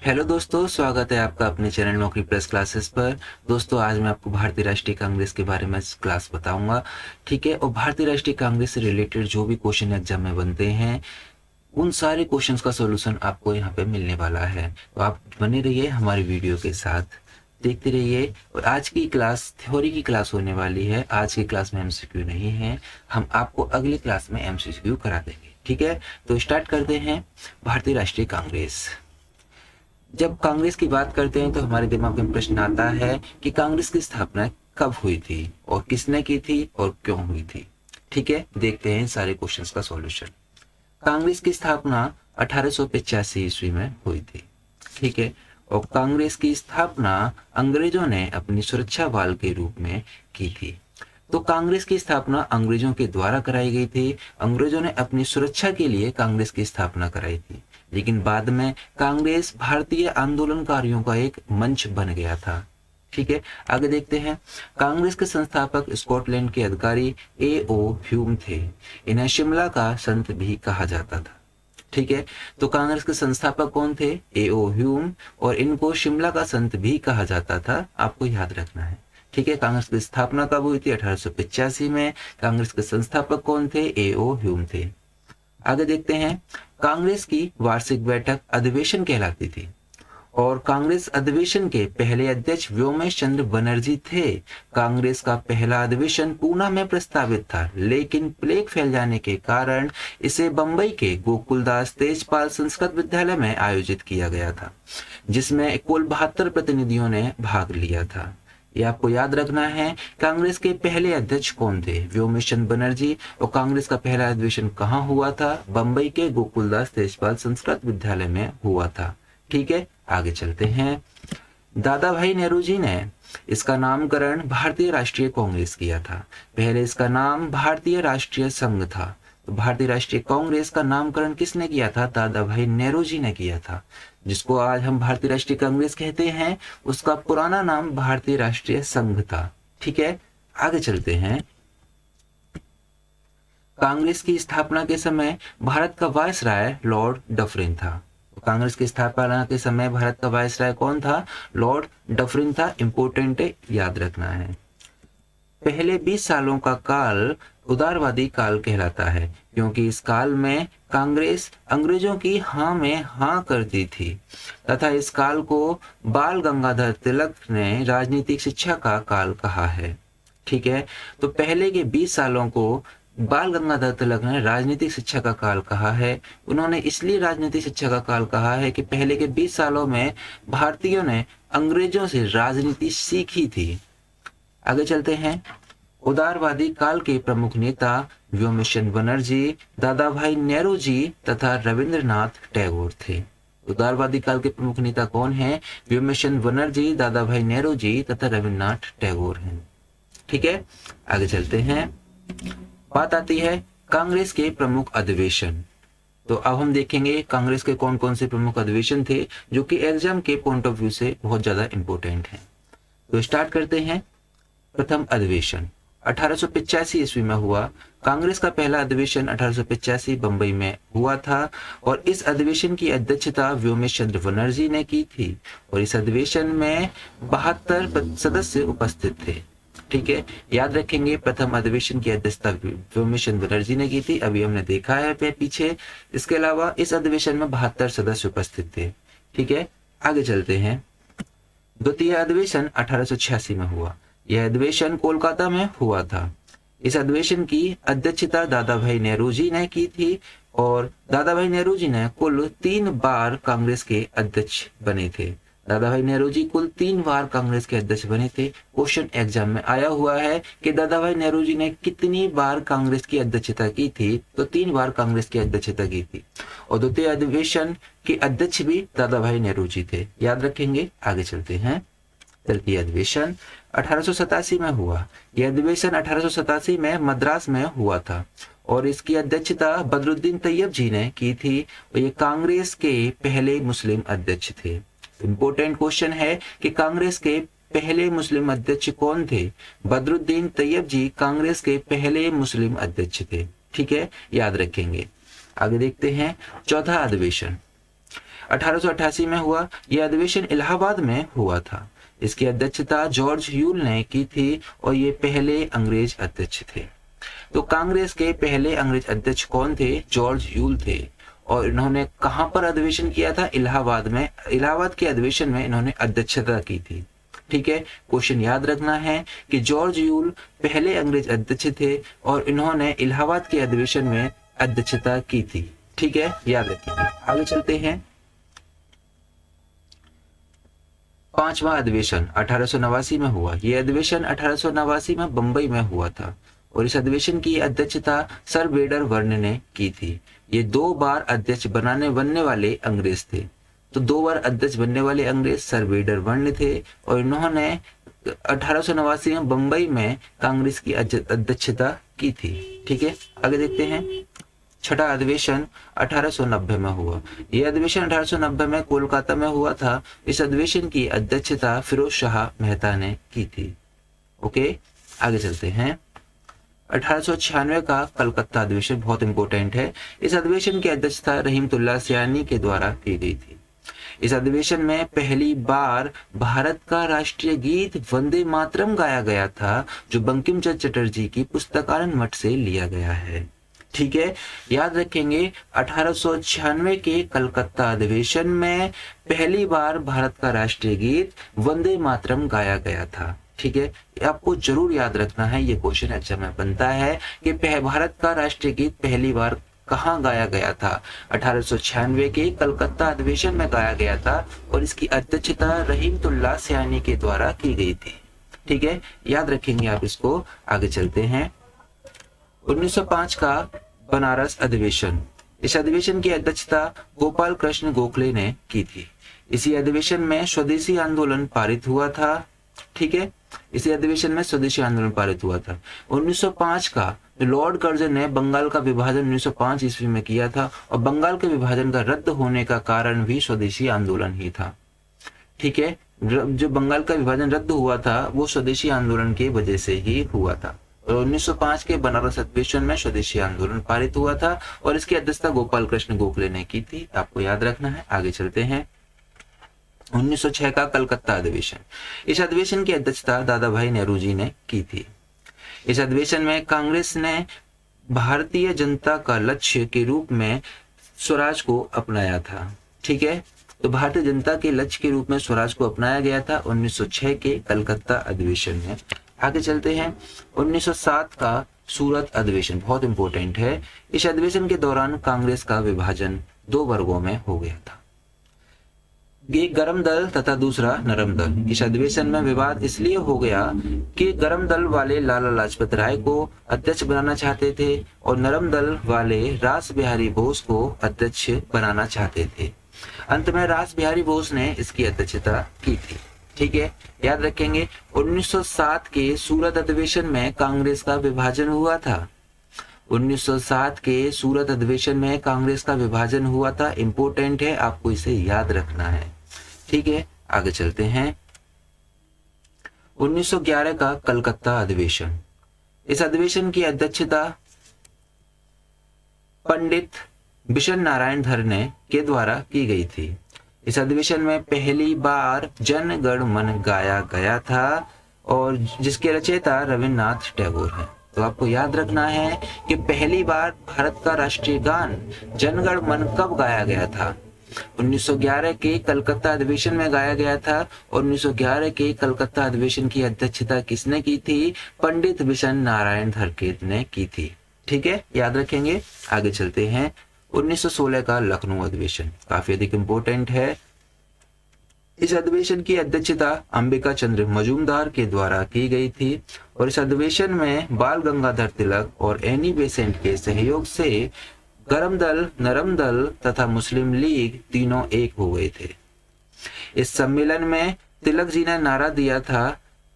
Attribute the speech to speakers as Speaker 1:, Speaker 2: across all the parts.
Speaker 1: Hello दोस्तों, स्वागत है आपका अपने चैनल नौकरी प्लस क्लासेस पर। दोस्तों, आज मैं आपको भारतीय राष्ट्रीय कांग्रेस के बारे में क्लास बताऊंगा। ठीक है, और भारतीय राष्ट्रीय कांग्रेस से रिलेटेड जो भी क्वेश्चन एग्जाम में बनते हैं उन सारे क्वेश्चंस का सॉल्यूशन आपको यहाँ पे मिलने वाला है। तो आप बने रहिए हमारी वीडियो के साथ, देखते रहिए। और आज की क्लास थ्योरी की क्लास होने वाली है। आज की क्लास में एमसीक्यू नहीं है, हम आपको अगली क्लास में एमसीक्यू करा देंगे। ठीक है, तो स्टार्ट करते हैं। भारतीय राष्ट्रीय कांग्रेस, जब कांग्रेस की बात करते हैं तो हमारे दिमाग में प्रश्न आता है कि कांग्रेस की स्थापना कब हुई थी और किसने की थी और क्यों हुई थी। ठीक है, देखते हैं सारे क्वेश्चंस का सॉल्यूशन। कांग्रेस की स्थापना 1885 ईस्वी में हुई थी। ठीक है, और कांग्रेस की स्थापना अंग्रेजों ने अपनी सुरक्षा बल के रूप में की थी। तो कांग्रेस की स्थापना अंग्रेजों के द्वारा कराई गई थी। अंग्रेजों ने अपनी सुरक्षा के लिए कांग्रेस की स्थापना कराई थी, लेकिन बाद में कांग्रेस भारतीय आंदोलनकारियों का एक मंच बन गया था। ठीक है, आगे देखते हैं। कांग्रेस के संस्थापक स्कॉटलैंड के अधिकारी A.O. ह्यूम थे। इन्हें शिमला का संत भी कहा जाता था। ठीक है, तो कांग्रेस के संस्थापक कौन थे? A.O. ह्यूम, और इनको शिमला का संत भी कहा जाता था, आपको याद रखना है। ठीक है, कांग्रेस की स्थापना कब हुई थी? 1885 में। कांग्रेस के संस्थापक कौन थे? A.O. ह्यूम थे। आगे देखते हैं। कांग्रेस की वार्षिक बैठक अधिवेशन कहलाती थी, और कांग्रेस अधिवेशन के पहले अध्यक्ष व्योमेश चंद्र बनर्जी थे। कांग्रेस का पहला अधिवेशन पूना में प्रस्तावित था, लेकिन प्लेग फैल जाने के कारण इसे बंबई के गोकुलदास तेजपाल संस्कृत विद्यालय में आयोजित किया गया था, जिसमें कुल 72 प्रतिनिधियों ने भाग लिया था। ये आपको याद रखना है। कांग्रेस के पहले अध्यक्ष कौन थे? व्योमेश चंद्र बनर्जी। और कांग्रेस का पहला अधिवेशन कहाँ हुआ था? बंबई के गोकुलदास तेजपाल संस्कृत विद्यालय में हुआ था। ठीक है, आगे चलते हैं। दादा भाई नेहरू जी ने इसका नामकरण भारतीय राष्ट्रीय कांग्रेस किया था। पहले इसका नाम भारतीय राष्ट्रीय संघ था। तो भारतीय राष्ट्रीय कांग्रेस का नामकरण किसने किया था? दादा भाई नेहरू जी ने किया था। जिसको आज हम भारतीय राष्ट्रीय कांग्रेस कहते हैं, उसका पुराना नाम भारतीय राष्ट्रीय संघ था। ठीक है, आगे चलते हैं। कांग्रेस की स्थापना के समय भारत का वायसराय लॉर्ड डफरिन था। कांग्रेस की स्थापना के समय भारत का वायसराय कौन था? लॉर्ड डफरिन था। इंपोर्टेंट है, याद रखना है। पहले 20 सालों का काल उदारवादी काल कहलाता है, क्योंकि इस काल में कांग्रेस अंग्रेजों की हाँ में हाँ कर दी थी, तथा इस काल को बाल गंगाधर तिलक ने राजनीतिक शिक्षा का काल कहा है। ठीक है, तो पहले के 20 सालों को बाल गंगाधर तिलक ने राजनीतिक शिक्षा का काल कहा है। उन्होंने इसलिए राजनीतिक शिक्षा का काल कहा है कि पहले के 20 सालों में भारतीयों ने अंग्रेजों से राजनीति सीखी थी। आगे चलते हैं। उदारवादी काल के प्रमुख नेता व्योमेश चंद्र बनर्जी, दादा भाई नेहरू जी तथा रविंद्रनाथ टैगोर थे। उदारवादी काल के प्रमुख नेता कौन है? व्योमेश चंद्र बनर्जी, दादा भाई नेहरू जी तथा रविंद्रनाथ टैगोर हैं। ठीक है, आगे चलते हैं। बात आती है कांग्रेस के प्रमुख अधिवेशन। तो अब हम देखेंगे कांग्रेस के कौन कौन से प्रमुख अधिवेशन थे, जो कि एग्जाम के पॉइंट ऑफ व्यू से बहुत ज्यादा इंपॉर्टेंट हैं। तो स्टार्ट करते हैं। प्रथम अधिवेशन 1885 ईस्वी में हुआ। कांग्रेस का पहला अधिवेशन 1885 बंबई में हुआ था, और इस अधिवेशन की अध्यक्षता व्योमेश चंद्र बनर्जी ने की थी, और इस अधिवेशन में 72 सदस्य उपस्थित थे। ठीक है, याद रखेंगे, प्रथम अधिवेशन की अध्यक्षता व्योमेश चंद्र बनर्जी ने की थी, अभी हमने देखा है पीछे। इसके अलावा इस अधिवेशन में 72 सदस्य उपस्थित थे। ठीक है, आगे चलते हैं। द्वितीय अधिवेशन 1886 में हुआ। यह अधिवेशन कोलकाता में हुआ था। इस अधिवेशन की अध्यक्षता दादा भाई नेहरू जी ने की थी, और दादा भाई नेहरू जी ने कुल 3 बार कांग्रेस के अध्यक्ष बने थे। दादा भाई नेहरू जी कुल 3 बार कांग्रेस के अध्यक्ष बने थे। क्वेश्चन एग्जाम में आया हुआ है कि दादा भाई नेहरू जी ने कितनी बार कांग्रेस की अध्यक्षता की थी? तो 3 बार कांग्रेस की अध्यक्षता की थी, और द्वितीय अधिवेशन के अध्यक्ष भी दादा भाई नेहरू जी थे, याद रखेंगे। आगे चलते हैं। तृतीय अधिवेशन 1887 में हुआ। यह अधिवेशन 1887 में मद्रास में हुआ था, और इसकी अध्यक्षता बदरुद्दीन तैयब जी ने की थी, और ये कांग्रेस के पहले मुस्लिम अध्यक्ष थे। इंपोर्टेंट क्वेश्चन है कि कांग्रेस के पहले मुस्लिम अध्यक्ष कौन थे? बदरुद्दीन तैयब जी कांग्रेस के पहले मुस्लिम अध्यक्ष थे। ठीक है, याद रखेंगे। आगे देखते हैं। चौथा अधिवेशन 1888 में हुआ। यह अधिवेशन इलाहाबाद में हुआ था। इसकी अध्यक्षता जॉर्ज यूल ने की थी और ये पहले अंग्रेज अध्यक्ष थे। तो कांग्रेस के पहले अंग्रेज अध्यक्ष कौन थे? जॉर्ज यूल थे। और इन्होंने कहां पर अधिवेशन किया था? इलाहाबाद में। इलाहाबाद के अधिवेशन में इन्होंने अध्यक्षता की थी। ठीक है, क्वेश्चन याद रखना है कि जॉर्ज यूल पहले अंग्रेज अध्यक्ष थे और इन्होंने इलाहाबाद के अधिवेशन में अध्यक्षता की थी। ठीक है, याद रखिए। आगे चलते हैं। पांचवा अधिवेशन 1889 में हुआ। यह अधिवेशन 1889 में बंबई में हुआ था और इस अधिवेशन की अध्यक्षता सर वेडर वर्न ने की थी। ये 2 बार अध्यक्ष बनने वाले अंग्रेज थे। तो 2 बार अध्यक्ष बनने वाले अंग्रेज सर वेडर वर्न थे और इन्होंने 1889 में बंबई में कांग्रेस की अध्यक्षता की थी। ठीक है, आगे देखते हैं। छठा अधिवेशन 1890 में हुआ। यह अधिवेशन 1890 में कोलकाता में हुआ था। इस अधिवेशन की अध्यक्षता फिरोज शाह मेहता ने की थी। ओके, आगे चलते हैं। 1896 का कलकत्ता अधिवेशन बहुत इंपॉर्टेंट है। इस अधिवेशन की अध्यक्षता रहीमतुल्लाह सयानी के द्वारा की गई थी। इस अधिवेशन में पहली बार भारत का राष्ट्रीय गीत वंदे मातरम गाया गया था, जो बंकिम चंद्र चटर्जी की पुस्तकानंद मठ से लिया गया है। ठीक है, याद रखेंगे 1896 के कलकत्ता अधिवेशन में पहली बार भारत का राष्ट्रीय गीत वंदे मातरम गाया गया था। ठीक है, आपको जरूर याद रखना है, ये क्वेश्चन एग्जाम में बनता है कि भारत का राष्ट्रीय गीत पहली बार कहाँ गाया गया था? 1896 के कलकत्ता अधिवेशन में गाया गया था और इसकी अध्यक्षता रहीमतुल्लाह सयानी के द्वारा की गई थी। ठीक है, याद रखेंगे आप इसको। आगे चलते हैं। 1905 का बनारस अधिवेशन। इस अधिवेशन की अध्यक्षता गोपाल कृष्ण गोखले ने की थी। इसी अधिवेशन में स्वदेशी आंदोलन पारित हुआ था। ठीक है, इसी अधिवेशन में स्वदेशी आंदोलन पारित हुआ था। 1905 का लॉर्ड कर्जन ने बंगाल का विभाजन 1905 ईस्वी में किया था और बंगाल के विभाजन का रद्द होने का कारण भी स्वदेशी आंदोलन ही था। ठीक है, जो बंगाल का विभाजन रद्द हुआ था वो स्वदेशी आंदोलन की वजह से ही हुआ था। और 1905 के बनारस अधिवेशन में स्वदेशी आंदोलन पारित हुआ था और इसकी अध्यक्षता गोपाल कृष्ण गोखले ने की थी। आपको याद रखना है। आगे चलते हैं। 1906 का कलकत्ता अधिवेशन। इस अधिवेशन की अध्यक्षता दादा भाई नेहरू जी ने की थी। इस अधिवेशन में कांग्रेस ने भारतीय जनता का लक्ष्य के रूप में स्वराज को अपनाया था। ठीक है, तो भारतीय जनता के लक्ष्य के रूप में स्वराज को अपनाया गया था 1906 के कलकत्ता अधिवेशन में। आगे चलते हैं। 1907 का सूरत अधिवेशन बहुत इंपॉर्टेंट है। इस अधिवेशन के दौरान कांग्रेस का विभाजन 2 वर्गों में हो गया था, एक गरम दल तथा दूसरा नरम दल। इस अधिवेशन में विवाद इसलिए हो गया कि गरम दल वाले लाला लाजपत राय को अध्यक्ष बनाना चाहते थे और नरम दल वाले रास बिहारी बोस को अध्यक्ष बनाना चाहते थे। अंत में रास बिहारी बोस ने इसकी अध्यक्षता की थी। ठीक है, याद रखेंगे। 1907 के सूरत अधिवेशन में कांग्रेस का विभाजन हुआ था। 1907 के सूरत अधिवेशन में कांग्रेस का विभाजन हुआ था। इंपॉर्टेंट है, आपको इसे याद रखना है। ठीक है, आगे चलते हैं। 1911 का कलकत्ता अधिवेशन। इस अधिवेशन की अध्यक्षता पंडित बिशन नारायण धर ने के द्वारा की गई थी। इस अधिवेशन में पहली बार जन गण मन गाया गया था और जिसके रचयिता रविन्द्रनाथ टैगोर हैं। तो आपको याद रखना है कि पहली बार भारत का राष्ट्रीय गान जन गण मन कब गाया गया था? 1911 के कलकत्ता अधिवेशन में गाया गया था और 1911 के कलकत्ता अधिवेशन की अध्यक्षता किसने की थी? पंडित बिशन नारायण धरकेत ने की थी। ठीक है, याद रखेंगे। आगे चलते हैं। 1916 का लखनऊ अधिवेशन काफी अधिक इंपॉर्टेंट है। इस अधिवेशन की अध्यक्षता अंबिका चंद्र मजूमदार के द्वारा की गई थी और इस अधिवेशन में बाल गंगाधर तिलक और एनी बेसेंट के सहयोग से गरम दल, नरम दल तथा मुस्लिम लीग तीनों एक हो गए थे। इस सम्मेलन में तिलक जी ने नारा दिया था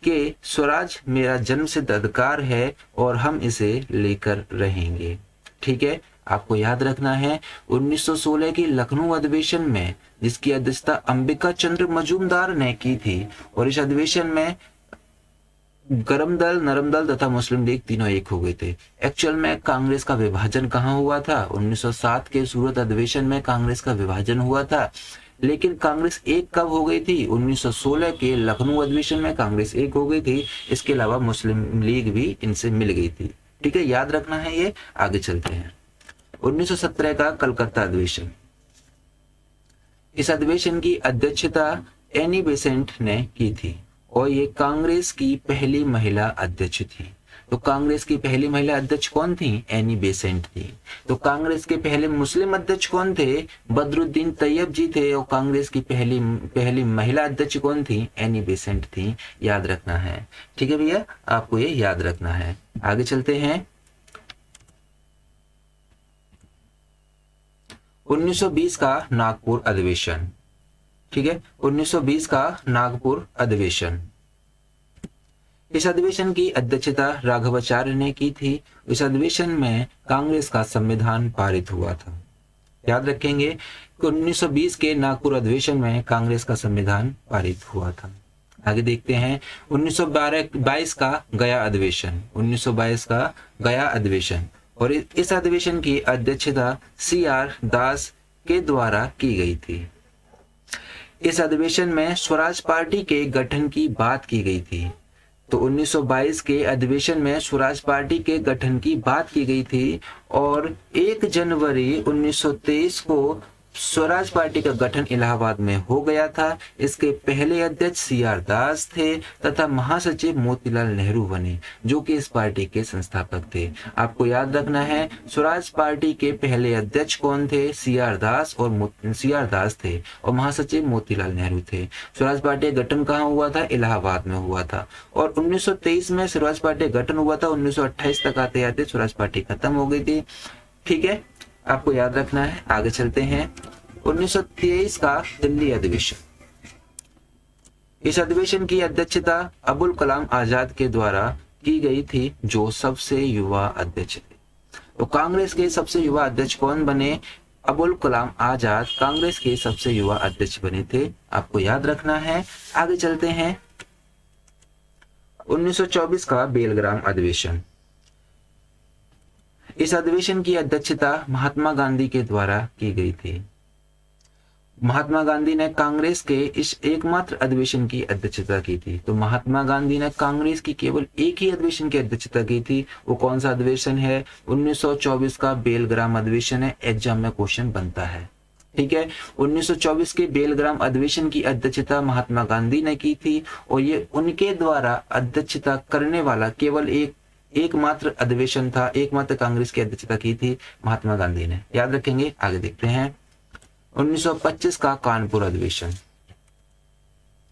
Speaker 1: कि स्वराज मेरा जन्मसिद्ध अधिकार है और हम इसे लेकर रहेंगे। ठीक है, आपको याद रखना है 1916 की लखनऊ अधिवेशन में जिसकी अध्यक्षता अंबिका चंद्र मजूमदार ने की थी और इस अधिवेशन में गरम दल, नरम दल तथा मुस्लिम लीग तीनों एक हो गए थे। एक्चुअल में कांग्रेस का विभाजन कहाँ हुआ था? 1907 के सूरत अधिवेशन में कांग्रेस का विभाजन हुआ था। लेकिन कांग्रेस एक कब हो गई थी? 1916 के लखनऊ अधिवेशन में कांग्रेस एक हो गई थी। इसके अलावा मुस्लिम लीग भी इनसे मिल गई थी। ठीक है, याद रखना है ये। आगे चलते हैं। 1917 का कलकत्ता अधिवेशन। इस अधिवेशन की अध्यक्षता एनी बेसेंट ने की थी और ये कांग्रेस की पहली महिला अध्यक्ष थी। तो कांग्रेस की पहली महिला अध्यक्ष कौन थी? एनी बेसेंट थी। तो कांग्रेस के पहले मुस्लिम अध्यक्ष कौन थे? बदरुद्दीन तैयब जी थे। और कांग्रेस की पहली महिला अध्यक्ष कौन थी? एनी बेसेंट थी। याद रखना है। ठीक है भैया, आपको ये याद रखना है। आगे चलते हैं। 1920 का नागपुर अधिवेशन। ठीक है, 1920 का नागपुर अधिवेशन। इस अधिवेशन की अध्यक्षता राघवाचार्य ने की थी। इस अधिवेशन में कांग्रेस का संविधान पारित हुआ था। याद रखेंगे कि 1920 के नागपुर अधिवेशन में कांग्रेस का संविधान पारित हुआ था। आगे देखते हैं। 1922 का गया अधिवेशन। 1922 का गया अधिवेशन और इस अधिवेशन की अध्यक्षता CR दास के द्वारा की गई थी। इस अधिवेशन में स्वराज पार्टी के गठन की बात की गई थी। तो 1922 के अधिवेशन में स्वराज पार्टी के गठन की बात की गई थी और 1 जनवरी 1923 को स्वराज पार्टी का गठन इलाहाबाद में हो गया था। इसके पहले अध्यक्ष CR दास थे तथा महासचिव मोतीलाल नेहरू बने, जो कि इस पार्टी के संस्थापक थे। आपको याद रखना है, स्वराज पार्टी के पहले अध्यक्ष कौन थे? CR दास थे और महासचिव मोतीलाल नेहरू थे। स्वराज पार्टी का गठन कहाँ हुआ था? इलाहाबाद में हुआ था। और 1923 में स्वराज पार्टी का गठन हुआ था। 1928 तक आते आते स्वराज पार्टी खत्म हो गई थी। ठीक है, आपको याद रखना है। आगे चलते हैं। 1923 का दिल्ली अधिवेशन। इस अधिवेशन की अध्यक्षता अबुल कलाम आजाद के द्वारा की गई थी, जो सबसे युवा अध्यक्ष थे। तो कांग्रेस के सबसे युवा अध्यक्ष कौन बने? अबुल कलाम आजाद कांग्रेस के सबसे युवा अध्यक्ष बने थे। आपको याद रखना है। आगे चलते हैं। 1924 का बेलग्राम अधिवेशन। इस अधिवेशन की अध्यक्षता महात्मा गांधी के द्वारा की गई थी। महात्मा गांधी ने कांग्रेस के इस एकमात्र अधिवेशन की अध्यक्षता की थी। तो महात्मा गांधी ने कांग्रेस की केवल एक ही अधिवेशन की अध्यक्षता की थी। वो कौन सा अधिवेशन है? 1924 का बेलग्राम अधिवेशन है। एग्जाम में क्वेश्चन बनता है। ठीक है, 1924 के बेलग्राम अधिवेशन की अध्यक्षता महात्मा गांधी ने की थी और ये उनके द्वारा अध्यक्षता करने वाला केवल एकमात्र अधिवेशन था। एकमात्र कांग्रेस की अध्यक्षता की थी महात्मा गांधी ने। याद रखेंगे। आगे देखते हैं। 1925 का कानपुर अधिवेशन।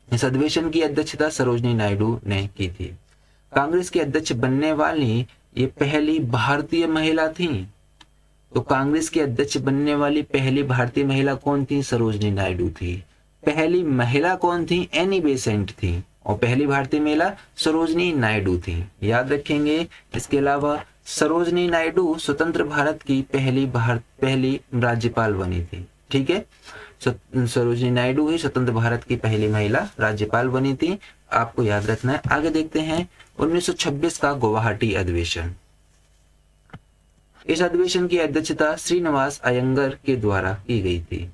Speaker 1: इस अधिवेशन की अध्यक्षता सरोजिनी नायडू ने की थी। कांग्रेस की अध्यक्ष बनने वाली ये पहली भारतीय महिला थी। तो कांग्रेस की अध्यक्ष बनने वाली पहली भारतीय महिला कौन थी? सरोजिनी नायडू थी। पहली महिला कौन थी? एनी बेसेंट थी। और पहली भारतीय महिला सरोजिनी नायडू थी। याद रखेंगे। इसके अलावा सरोजिनी नायडू स्वतंत्र भारत की पहली राज्यपाल बनी थी। ठीक है, सरोजिनी नायडू ही स्वतंत्र भारत की पहली महिला राज्यपाल बनी थी। आपको याद रखना है। आगे देखते हैं। 1926 का गुवाहाटी अधिवेशन। इस अधिवेशन की अध्यक्षता श्रीनिवास अयंगर के द्वारा की गई थी।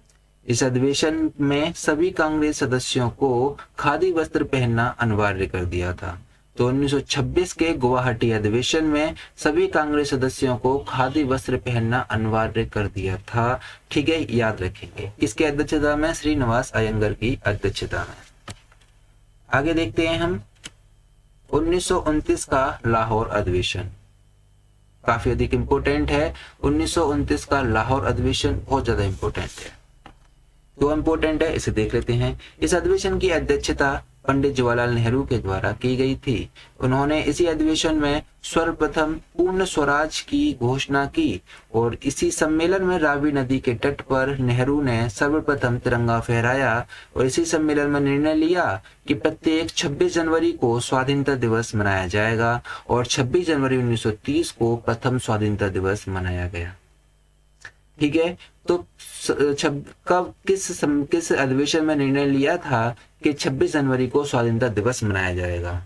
Speaker 1: इस अधिवेशन में सभी कांग्रेस सदस्यों को खादी वस्त्र पहनना अनिवार्य कर दिया था। तो 1926 के गुवाहाटी अधिवेशन में सभी कांग्रेस सदस्यों को खादी वस्त्र पहनना अनिवार्य कर दिया था। ठीक है, याद रखेंगे। किसके अध्यक्षता में? श्रीनिवास अयंगर की अध्यक्षता में। आगे देखते हैं हम। 1929 का लाहौर अधिवेशन काफी अधिक इंपोर्टेंट है। 1929 का लाहौर अधिवेशन बहुत ज्यादा इंपोर्टेंट है। तो इंपोर्टेंट है, इसे देख लेते हैं। इस अधिवेशन की अध्यक्षता पंडित जवाहरलाल नेहरू के द्वारा की गई थी। उन्होंने इसी अधिवेशन में सर्वप्रथम पूर्ण स्वराज की घोषणा की और इसी सम्मेलन में रावी नदी के तट पर नेहरू ने सर्वप्रथम तिरंगा फहराया और इसी सम्मेलन में निर्णय लिया कि प्रत्येक 26 जनवरी को स्वाधीनता दिवस मनाया जाएगा और 26 जनवरी 1930 को प्रथम स्वाधीनता दिवस मनाया गया। ठीक है, तो कब किस अधिवेशन में निर्णय लिया था कि 26 जनवरी को स्वाधीनता दिवस मनाया जाएगा?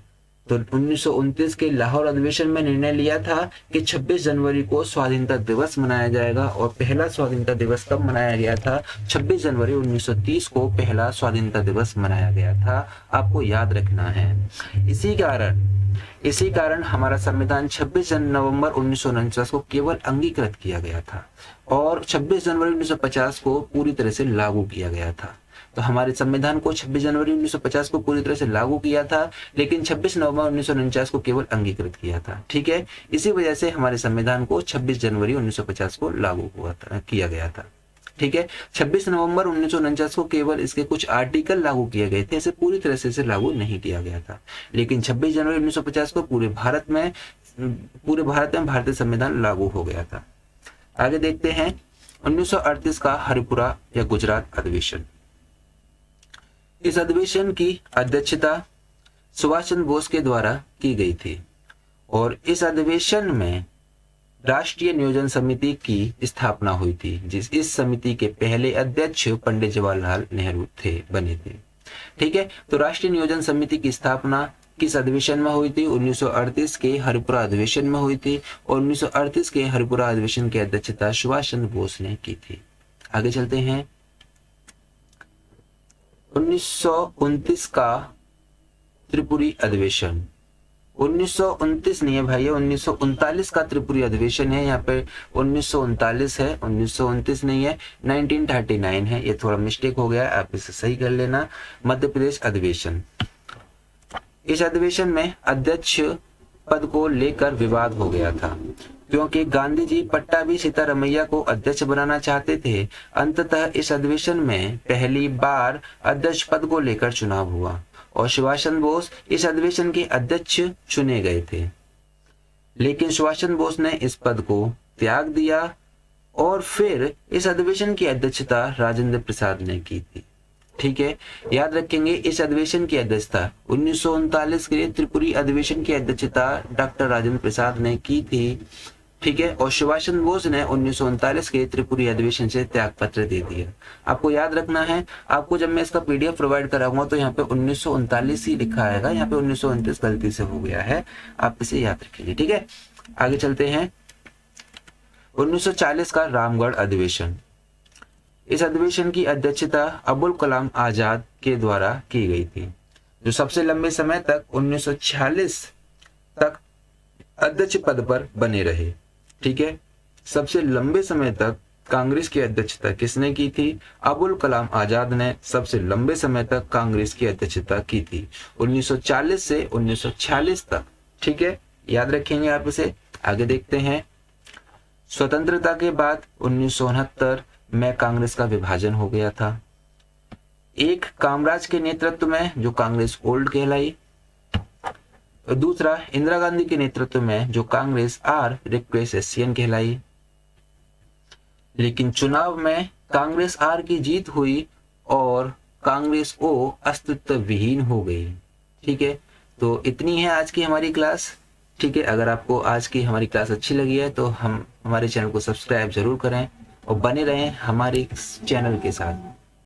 Speaker 1: तो 1929 के लाहौर अधिवेशन में निर्णय लिया था कि 26 जनवरी को स्वाधीनता दिवस मनाया जाएगा। और पहला स्वाधीनता दिवस कब मनाया गया था? 26 जनवरी 1930 को पहला स्वाधीनता दिवस मनाया गया था, आपको याद रखना है। इसी कारण हमारा संविधान 26 नवंबर 1949 को केवल अंगीकृत किया गया था और 26 जनवरी 1950 को पूरी तरह से लागू किया गया था। तो हमारे संविधान को 26 जनवरी 1950 को पूरी तरह से लागू किया था, लेकिन 26 नवंबर 1949 को केवल अंगीकृत किया था। ठीक है, इसी वजह से हमारे संविधान को 26 जनवरी 1950 को लागू किया गया था। ठीक है, 26 नवंबर 1949 को केवल इसके कुछ आर्टिकल लागू किए गए थे, इसे पूरी तरह से इसे लागू नहीं किया गया था। लेकिन 26 जनवरी 1950 को पूरे भारत में भारतीय संविधान लागू हो गया था। आगे देखते हैं 1938 का हरिपुरा या गुजरात अधिवेशन। इस अधिवेशन की अध्यक्षता सुभाष चंद्र बोस के द्वारा की गई थी और इस अधिवेशन में राष्ट्रीय नियोजन समिति की स्थापना हुई थी। इस समिति के पहले अध्यक्ष पंडित जवाहरलाल नेहरू बने थे। ठीक है, तो राष्ट्रीय नियोजन समिति की स्थापना किस अधिवेशन में हुई थी? 1938 के हरिपुरा अधिवेशन में हुई थी और 1938 के हरिपुरा अधिवेशन की अध्यक्षता सुभाष चंद्र बोस ने की थी। आगे चलते हैं 1929 का त्रिपुरी अधिवेशन। 1929 नहीं है भाई, 1939 का त्रिपुरी अधिवेशन है। यहाँ पे 1939 है, 1929 नहीं है, 1939 है। ये थोड़ा मिस्टेक हो गया, आप इसे सही कर लेना। मध्य प्रदेश अधिवेशन। इस अधिवेशन में अध्यक्ष पद को लेकर विवाद हो गया था क्योंकि गांधी जी पट्टाभी सीतारमैया को अध्यक्ष बनाना चाहते थे। अंततः इस अधिवेशन में पहली बार अध्यक्ष पद को लेकर चुनाव हुआ और सुभाष चंद्र बोस इस अधिवेशन के अध्यक्ष चुने गए थे, लेकिन सुभाष चंद्र बोस ने इस पद को त्याग दिया और फिर इस अधिवेशन की अध्यक्षता राजेंद्र प्रसाद ने की थी। ठीक है, याद रखेंगे इस अधिवेशन की अध्यक्षता 1939 के त्रिपुरी अधिवेशन की अध्यक्षता डॉक्टर राजेंद्र प्रसाद ने की थी। ठीक है, और सुभाष चंद्र बोस ने 1939 के त्रिपुरी अधिवेशन से त्याग पत्र दे दिया। आपको याद रखना है, आपको जब मैं इसका पीडीएफ प्रोवाइड कराऊंगा तो यहाँ पे 1939 ही लिखा आएगा, यहाँ पे 1929 गलती से हो गया है, आप इसे याद रखेंगे। ठीक है, आगे चलते हैं 1940 का रामगढ़ अधिवेशन। इस अधिवेशन की अध्यक्षता अबुल कलाम आजाद के द्वारा की गई थी, जो सबसे लंबे समय तक 1946 तक अध्यक्ष पद पर बने रहे। ठीक है, सबसे लंबे समय तक कांग्रेस की अध्यक्षता किसने की थी? अबुल कलाम आजाद ने सबसे लंबे समय तक कांग्रेस की अध्यक्षता की थी, 1940 से 1946 तक। ठीक है, याद रखेंगे आप इसे। आगे देखते हैं स्वतंत्रता के बाद 1969 में कांग्रेस का विभाजन हो गया था। एक कामराज के नेतृत्व में जो कांग्रेस ओल्ड कहलाई, दूसरा इंदिरा गांधी के नेतृत्व में जो कांग्रेस आर रिक्वेसेसियन कहलाई। लेकिन चुनाव में कांग्रेस आर की जीत हुई और कांग्रेस ओ अस्तित्व विहीन हो गई। ठीक है, तो इतनी है आज की हमारी क्लास। ठीक है, अगर आपको आज की हमारी क्लास अच्छी लगी है तो हमारे चैनल को सब्सक्राइब जरूर करें और बने रहें हमारे चैनल के साथ।